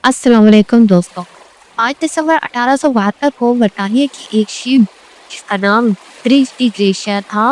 अस्सलाम वालेकुम दोस्तों। आज दिसंबर 1872 को बरतानिया की एक शिप जिसका नाम ब्रिज डी ग्रेशिया था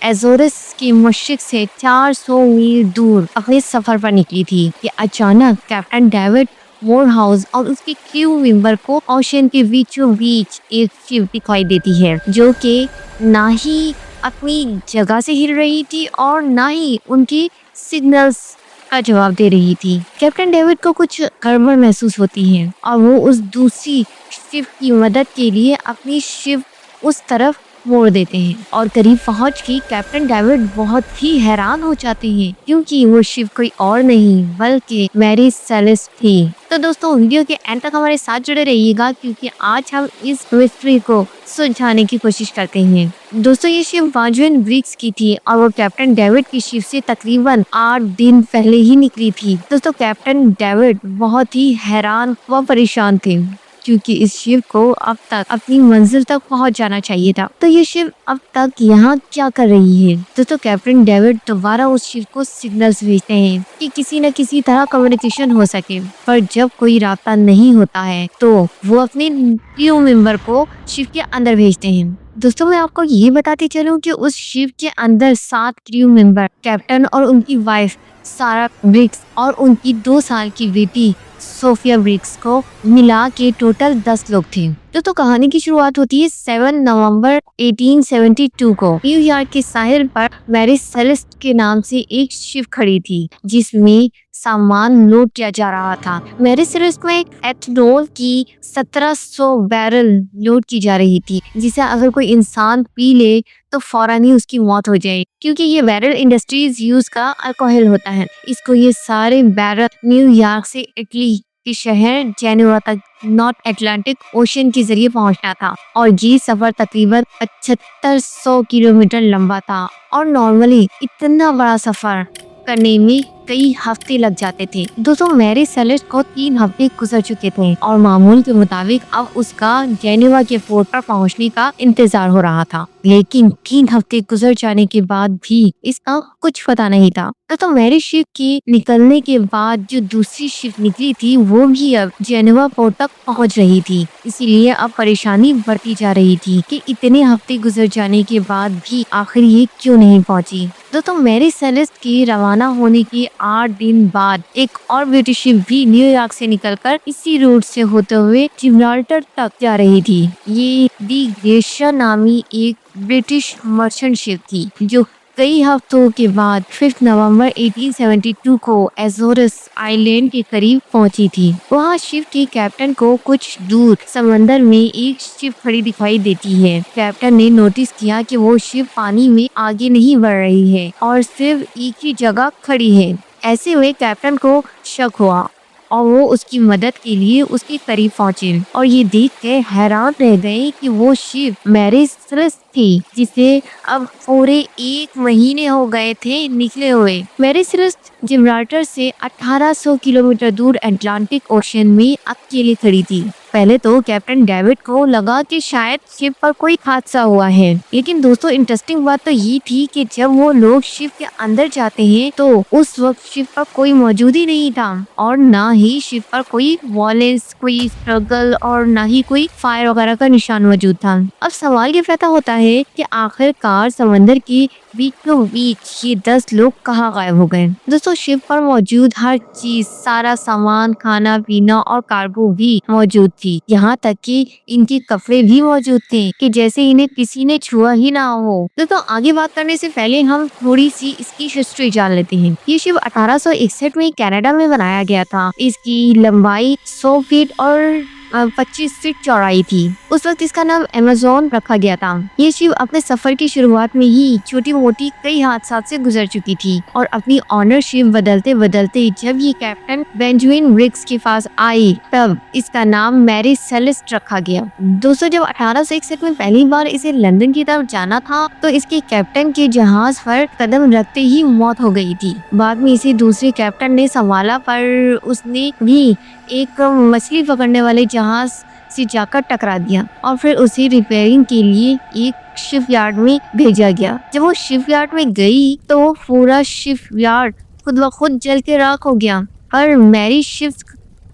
एजोरस के मशरिक से 400 मील दूर अपने सफर पर निकली थी कि अचानक कैप्टन डेविड मोरहाउस और उसके क्रू मेंबर को ओशन के बीचों बीच एक शिप दिखाई देती है जो कि ना ही अपनी जगह से हिल रही थी और ना ही उनकी सिग्नल्स का जवाब दे रही थी। कैप्टन डेविड को कुछ गड़बड़ महसूस होती है और वो उस दूसरी शिप की मदद के लिए अपनी शिप उस तरफ मोड़ देते हैं और करीब पहुंच के कैप्टन डेविड बहुत ही हैरान हो जाते हैं क्योंकि वो शिप कोई और नहीं बल्कि मैरी सेलेस्ट थी। तो दोस्तों वीडियो के एंड तक हमारे साथ जुड़े रहिएगा क्योंकि आज हम इस मिस्ट्री को सुलझाने की कोशिश करते हैं। दोस्तों ये शिप वाजुन ब्रिग्स की थी और वो कैप्टन डेविड की शिप से तकरीबन 8 दिन पहले ही निकली थी। दोस्तों कैप्टन डेविड बहुत ही हैरान व परेशान थे क्योंकि इस शिप को अब तक अपनी मंजिल तक पहुंच जाना चाहिए था। तो ये शिप अब तक यहाँ क्या कर रही है? दोस्तों कैप्टन डेविड दोबारा उस शिप को सिग्नल्स भेजते हैं कि किसी न किसी तरह कम्युनिकेशन हो सके, पर जब कोई रास्ता नहीं होता है तो वो अपने क्रू मेंबर को शिप के अंदर भेजते हैं। दोस्तों मैं आपको ये बताते चलूं कि उस शिप के अंदर 7 क्रू मेंबर, कैप्टन और उनकी वाइफ सारा ब्रिग्स और उनकी 2 साल की बेटी सोफिया ब्रिग्स को मिला के टोटल 10 लोग थे। तो कहानी की शुरुआत होती है 7 नवंबर 1872 को। न्यूयॉर्क के साहिल पर मैरी सेलेस्ट के नाम से एक शिप खड़ी थी जिसमें सामान लोड किया जा रहा था। मैरी सेलेस्ट में एथनॉल की 1700 बैरल लोड की जा रही थी जिसे अगर कोई इंसान पी ले तो फौरन ही उसकी मौत हो जाए क्योंकि ये बैरल इंडस्ट्रीज यूज का अल्कोहल होता है। इसको ये सारे बैरल न्यूयॉर्क से इटली के शहर जेनेवा तक नॉर्थ अटलांटिक ओशन के जरिए पहुंचना था और ये सफर तकरीबन 7500 किलोमीटर लंबा था और नॉर्मली इतना बड़ा सफर करने में कई हफ्ते लग जाते थे। दोस्तों मैरी सेलेस्ट को 3 हफ्ते गुजर चुके थे और मामूल के मुताबिक अब उसका जेनेवा के पोर्ट पर पहुंचने का इंतजार हो रहा था, लेकिन 3 हफ्ते गुजर जाने के बाद भी इसका कुछ पता नहीं था। तो मैरी शिप के निकलने के बाद जो दूसरी शिप निकली थी वो भी अब जेनेवा पोर्ट तक पहुंच रही थी, इसीलिए अब परेशानी बढ़ती जा रही थी कि इतने हफ्ते गुजर जाने के बाद भी आखिर ये क्यों नहीं पहुंची। दोस्तों मैरी सेलेस्ट के रवाना होने के 8 दिन बाद एक और ब्रिटिश शिप भी न्यूयॉर्क से निकलकर इसी रूट से होते हुए जिब्राल्टर तक जा रही थी। ये दी ग्रेशिया नामी एक ब्रिटिश मर्चेंट शिप थी जो कई हफ्तों के बाद 5 नवंबर 1872 को एजोरस आइलैंड के करीब पहुंची थी। वहां शिप के कैप्टन को कुछ दूर समंदर में एक शिप खड़ी दिखाई देती है। कैप्टन ने नोटिस किया कि वो शिप पानी में आगे नहीं बढ़ रही है और सिर्फ एक ही जगह खड़ी है। ऐसे हुए कैप्टन को शक हुआ और वो उसकी मदद के लिए उसके करीब पहुंचे और ये देख के हैरान रह गए कि वो शिप मैरी सेलेस्ट थी जिसे अब पूरे 1 महीने हो गए थे निकले हुए। मैरी सेलेस्ट जिब्राल्टर से 1800 किलोमीटर दूर अटलांटिक ओशन में अकेले खड़ी थी। पहले तो कैप्टन डेविड को लगा कि शायद शिप पर कोई हादसा हुआ है, लेकिन दोस्तों इंटरेस्टिंग बात तो ये थी कि जब वो लोग शिप के अंदर जाते हैं तो उस वक्त शिप पर कोई मौजूद ही नहीं था और ना ही शिप पर कोई वॉयलेंस, कोई स्ट्रगल और ना ही कोई फायर वगैरह का निशान मौजूद था। अब सवाल ये पैदा होता है कि आखिरकार समंदर की बीचों बीच ये 10 लोग कहाँ गायब हो गए। दोस्तों शिप पर मौजूद हर चीज, सारा सामान, खाना पीना और कार्गो भी मौजूद थी, यहाँ तक कि इनके कपड़े भी मौजूद थे कि जैसे इन्हें किसी ने छुआ ही ना हो। दोस्तों आगे बात करने से पहले हम थोड़ी सी इसकी हिस्ट्री जान लेते हैं। ये शिप 1861 में कनाडा में बनाया गया था। इसकी लंबाई 100 फीट और 25 फीट चौड़ाई थी। उस वक्त इसका नाम अमेज़न रखा गया था। ये शिप अपने सफर की शुरुआत में ही छोटी मोटी कई हादसा से गुजर चुकी थी और अपनी ऑनरशिप बदलते बदलते जब ये कैप्टन बेंजामिन ब्रिग्स के पास आई तब इसका नाम मैरी सेलेस्ट रखा गया। दोस्तों जब 1861 में पहली बार इसे लंदन की तरफ जाना था तो इसके कैप्टन के जहाज पर कदम रखते ही मौत हो गई थी। बाद में इसे दूसरे कैप्टन ने संभाला पर उसने भी एक मछली पकड़ने वाले जहाज से जाकर टकरा दिया और फिर उसे रिपेयरिंग के लिए एक शिपयार्ड में भेजा गया। जब वो शिपयार्ड में गई तो वो पूरा शिपयार्ड खुद ब खुद जल के राख हो गया और मैरी शिप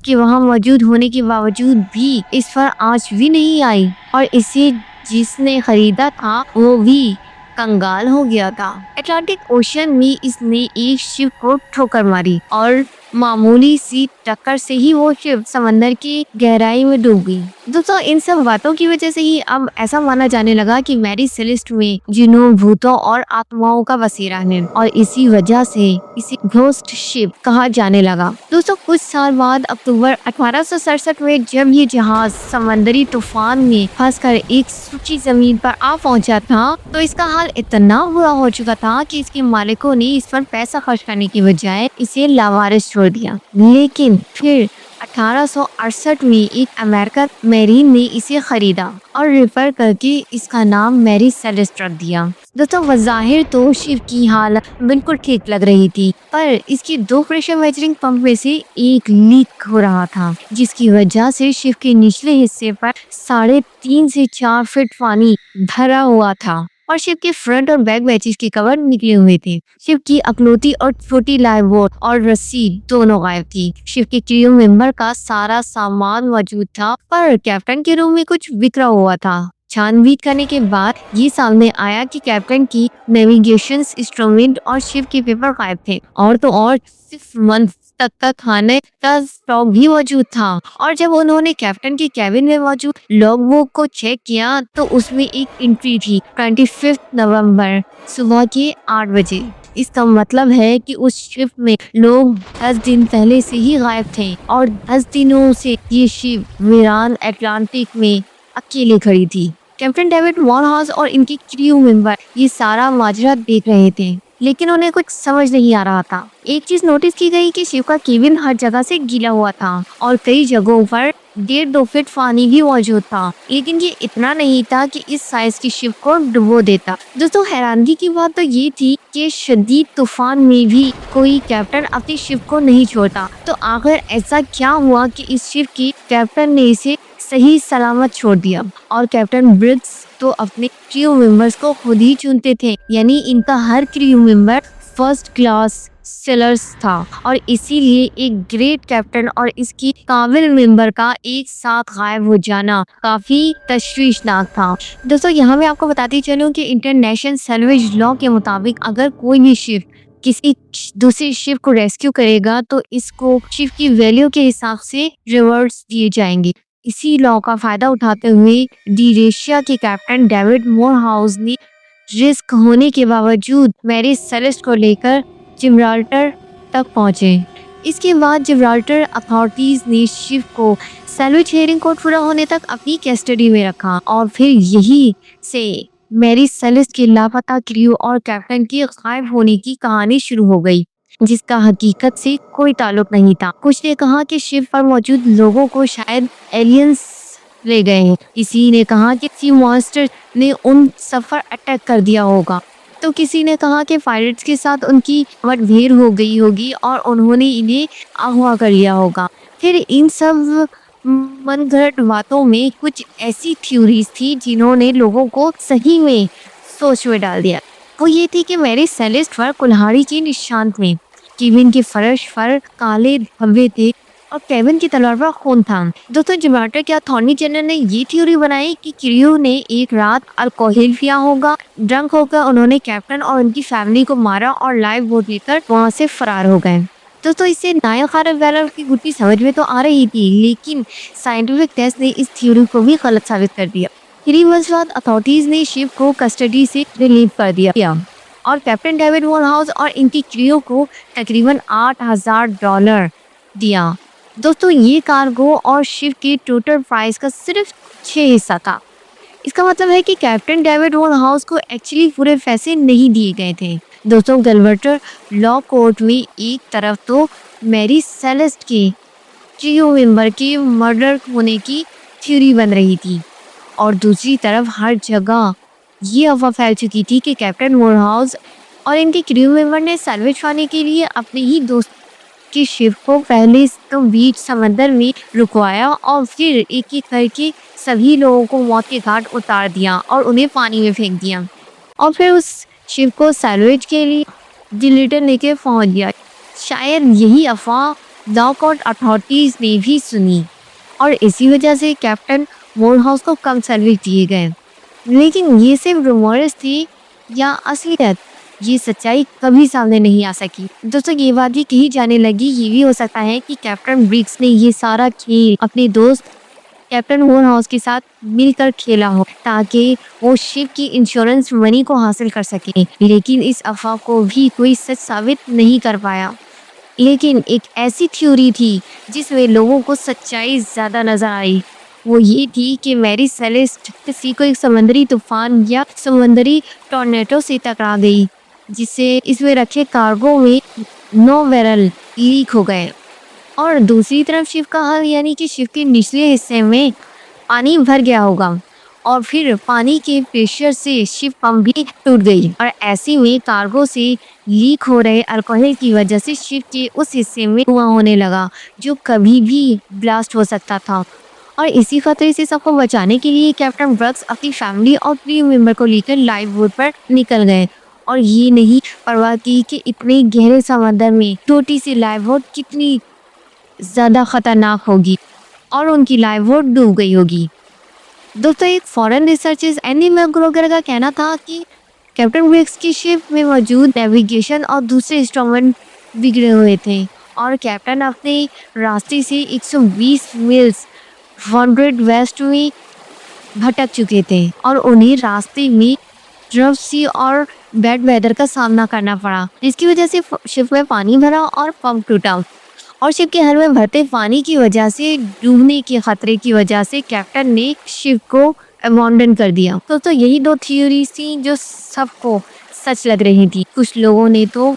कि वहाँ मौजूद होने के बावजूद भी इस पर आँच भी नहीं आई और इसे जिसने खरीदा था वो भी कंगाल हो गया था। अटलांटिक ओशन में इसने एक शिप को ठोकर मारी और मामूली सी टक्कर से ही वो शिप समंदर की गहराई में डूब गई। दोस्तों इन सब बातों की वजह से ही अब ऐसा माना जाने लगा कि मैरी सेलेस्ट में जिन्हों, भूतों और आत्माओं का बसेरा है और इसी वजह से इसे घोस्ट शिप कहा जाने लगा। दोस्तों कुछ साल बाद अक्टूबर 1867 में जब ये जहाज समंदरी तूफान में फंसकर एक सूखी जमीन पर आ पहुंचा था तो इसका हाल इतना बुरा हो चुका था कि इसके मालिकों ने इस पर पैसा खर्च करने की बजाय इसे लावारिस छोड़ दिया। लेकिन फिर 1868 में एक अमेरिकन मैरीन ने इसे खरीदा और रिफर करके इसका नाम मैरी सेलेस्ट रख दिया। दोस्तों बज़ाहिर तो शिप की हालत बिल्कुल ठीक लग रही थी, पर इसकी 2 प्रेशर मेजरिंग पंप में से एक लीक हो रहा था, जिसकी वजह से शिप के निचले हिस्से पर 3.5 से 4 फीट पानी भरा हुआ था और शिप के फ्रंट और बैक बैचेस के कवर निकले हुए थे। शिप की अकलौती और छोटी लाइफ बोट और रस्सी दोनों गायब थी। शिप के क्रू मेंबर का सारा सामान मौजूद था, पर कैप्टन के रूम में कुछ बिखरा हुआ था। छानबीन करने के बाद ये सामने आया कि कैप्टन की नेविगेशन इंस्ट्रूमेंट और शिप के पेपर गायब थे और तो और 6 मंथ तक का खाने का स्टॉक भी मौजूद था। और जब उन्होंने कैप्टन की कैबिन में मौजूद लॉगबुक को चेक किया तो उसमें एक एंट्री थी 25 नवंबर सुबह के 8 बजे। इसका मतलब है कि उस शिप में लोग 10 दिन पहले से ही गायब थे और 10 दिनों से ये शिप वीरान अटलांटिक में अकेले खड़ी थी। कैप्टन डेविड वॉनहाउस और इनके क्रू मेंबर ये सारा माजरा देख रहे थे, लेकिन उन्हें कुछ समझ नहीं आ रहा था। एक चीज नोटिस की गई कि शिप का केबिन हर जगह से गीला हुआ था और कई जगहों पर 1.5-2 फीट पानी भी मौजूद था, लेकिन ये इतना नहीं था कि इस साइज की शिप को डुबो देता। दोस्तों हैरानगी की बात तो ये थी कि शदीद तूफान में भी कोई कैप्टन अपनी शिप को नहीं छोड़ता। तो आखिर ऐसा क्या हुआ कि इस शिप की कैप्टन ने इसे सही सलामत छोड़ दिया? और कैप्टन ब्रिग्स तो अपने क्रू मेंबर्स को खुद ही चुनते थे, यानी इनका हर crew member first class sailors था और इसीलिए एक ग्रेट कैप्टन और इसकी काबिल मेंबर का एक साथ गायब हो जाना काफी तशवीशनाक था। दोस्तों यहाँ मैं आपको बताती चलूं कि इंटरनेशनल सैल्वेज लॉ के मुताबिक अगर कोई भी शिप किसी दूसरी शिप को रेस्क्यू करेगा तो इसको शिप की वैल्यू के हिसाब से रिवॉर्ड्स दिए जाएंगे। इसी लॉ का फायदा उठाते हुए डी के कैप्टन डेविड मोरहाउस ने रिस्क होने के बावजूद मैरी सेलेस्ट को लेकर जिब्राल्टर तक पहुंचे। इसके बाद जिब्राल्टर अथॉरिटीज ने शिप को सैल्वेज हेयरिंग कोड पूरा होने तक अपनी कस्टडी में रखा और फिर यही से मैरी सेलेस्ट के लापता क्रू और कैप्टन के गायब होने की कहानी शुरू हो गई, जिसका हकीकत से कोई ताल्लुक नहीं था। कुछ ने कहा कि शिप पर मौजूद लोगों को शायद एलियंस ले गए हैं, किसी ने कहा कि सी मॉन्स्टर ने उन सब पर अटैक कर दिया होगा, तो किसी ने कहा कि पायरेट्स के साथ उनकी मुठभेड़ हो गई होगी और उन्होंने इन्हें अगवा कर लिया होगा। फिर इन सब मनगढ़ंत बातों में कुछ ऐसी थ्योरीज थी जिन्होंने लोगों को सही में सोच में डाल दिया। वो ये थी कि मैरी सेलेस्ट पर कुल्हाड़ी के निशान थे, केबिन के फर्श पर काले धब्बे थे और केबिन की तलवार पर खून था। दोस्तों जिब्राल्टर के अटॉर्नी जनरल ने ये थ्योरी बनाई कि क्रू ने एक रात अल्कोहल पिया होगा, ड्रंक होकर उन्होंने कैप्टन और उनकी फैमिली को मारा और लाइव बोट लेकर वहाँ से फरार हो गए। दोस्तों इससे नायल खारफ वैलर की गुत्थी समझ में तो आ रही थी, लेकिन साइंटिफिक टेस्ट ने इस थ्योरी को भी गलत साबित कर दिया। 3 वर्ष बाद अथॉरिटीज ने शिप को कस्टडी से रिलीव कर दिया और कैप्टन डेविड वॉनहाउस और इनकी क्रू को तकरीबन $8,000 दिया। दोस्तों ये कार्गो और शिप की टोटल प्राइस का सिर्फ 6 हिस्सा था। इसका मतलब है कि कैप्टन डेविड वॉनहाउस को एक्चुअली पूरे पैसे नहीं दिए गए थे। दोस्तों गलवर्टर लॉ कोर्ट में एक तरफ तो मैरी सेलेस्ट के क्रू मेंबर के मर्डर होने की थ्योरी बन रही थी और दूसरी तरफ हर जगह ये अफवाह फैल चुकी थी कि कैप्टन वॉनहाउस और इनके क्रू मेंबर ने सैल्वेज पाने के लिए अपने ही दोस्त की शिप को पहले तो बीच समंदर में रुकवाया और फिर एक एक करके सभी लोगों को मौत के घाट उतार दिया और उन्हें पानी में फेंक दिया और फिर उस शिप को सैल्वेज के लिए जिलेटिन लेके पहुंच गया। शायद यही अफवाह लॉकआउट अथॉरिटीज ने भी सुनी और इसी वजह से कैप्टन मोरहाउस को कम सर्विस दिए गए। लेकिन ये सिर्फ रूमर्स थी या असलियत, ये सच्चाई कभी सामने नहीं आ सकी। दोस्तों ये बात भी कही जाने लगी, ये भी हो सकता है कि कैप्टन ब्रिग्स ने ये सारा खेल अपने दोस्त कैप्टन मोरहाउस के साथ मिलकर खेला हो ताकि वो शिप की इंश्योरेंस मनी को हासिल कर सके। लेकिन इस अफवाह को भी कोई सच साबित नहीं कर पाया। लेकिन एक ऐसी थ्योरी थी जिसमें लोगों को सच्चाई ज्यादा नजर आई। वो ये थी कि मैरी सेलेस्ट किसी को एक समुद्री तूफान या समुद्री टॉर्नेडो से टकरा गई, जिससे इसमें रखे कार्गो में 9 बैरल लीक हो गए। और दूसरी तरफ शिप का हाल यानी कि शिप के निचले हिस्से में पानी भर गया होगा और फिर पानी के प्रेशर से शिप पंप भी टूट गई और ऐसे में कार्गो से लीक हो रहे अल्कोहल की वजह से शिप के उस हिस्से में धुआं होने लगा जो कभी भी ब्लास्ट हो सकता था। और इसी खतरे से सबको बचाने के लिए कैप्टन ब्रग्स अपनी फैमिली और क्रू मेंबर को लेकर लाइफ बोट पर निकल गए और ये नहीं परवाह की कि इतने गहरे समंदर में छोटी सी लाइफ बोट कितनी ज्यादा खतरनाक होगी और उनकी लाइफ बोट डूब गई होगी। दोस्तों एक फॉरेन रिसर्चर्स एनी मैकग्रेगर का कहना था कि कैप्टन ब्रिग्स की शिप में मौजूद नेविगेशन और दूसरे इंस्ट्रूमेंट बिगड़े हुए थे और कैप्टन अपने रास्ते से 120 मील्स 100 वेस्ट में भटक चुके थे और उन्हें रास्ते में रफ सी और बैड वेदर का सामना करना पड़ा, जिसकी वजह से शिप में पानी भरा और पंप टूटा और शिप के हर में भरते पानी की वजह से डूबने के खतरे की वजह से कैप्टन ने शिप को अबैंडन कर दिया। तो यही दो थ्योरीज थी जो सबको सच लग रही थी। कुछ लोगों ने तो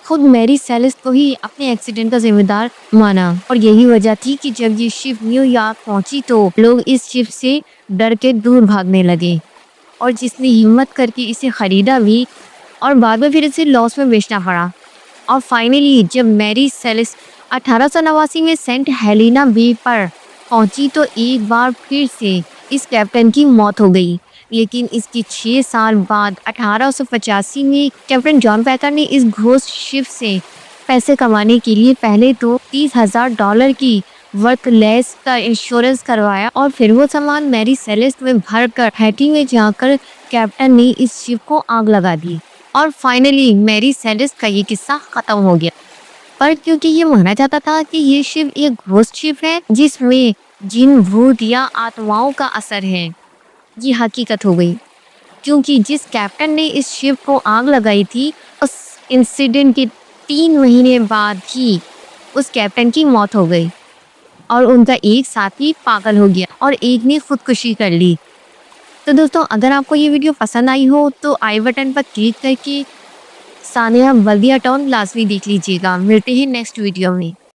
खुद मैरी सेलेस्ट को ही अपने एक्सीडेंट का जिम्मेदार माना और यही वजह थी कि जब ये शिप न्यूयॉर्क पहुंची तो लोग इस शिप से डर के दूर भागने लगे और जिसने हिम्मत करके इसे खरीदा भी और बाद में फिर इसे लॉस में बेचना पड़ा। और फाइनली जब मैरी सेलेस्ट 1889 में सेंट हेलेना बे पर पहुंची तो एक बार फिर से इस कैप्टन की मौत हो गई। लेकिन इसके 6 साल बाद 1885 में कैप्टन जॉन पैकर ने इस घोस्ट शिप से पैसे कमाने के लिए पहले तो $30,000 की वर्थलेस का इंश्योरेंस करवाया और फिर वो सामान मैरी सेलेस्ट में भरकर हैटी में जाकर कैप्टन ने इस शिप को आग लगा दी और फाइनली मैरी सेलेस्ट का ये किस्सा खत्म हो गया। पर क्योंकि ये माना जाता था कि ये शिप एक घोस्ट शिप है जिसमें जिन भूत या आत्माओं का असर है, ये हकीकत हो गई क्योंकि जिस कैप्टन ने इस शिप को आग लगाई थी उस इंसिडेंट के 3 महीने बाद ही उस कैप्टन की मौत हो गई और उनका एक साथी पागल हो गया और एक ने खुदकुशी कर ली। तो दोस्तों अगर आपको ये वीडियो पसंद आई हो तो आई बटन पर क्लिक करके सानिया बल्दिया टाउन लाजमी देख लीजिएगा। मिलते हैं नेक्स्ट वीडियो में।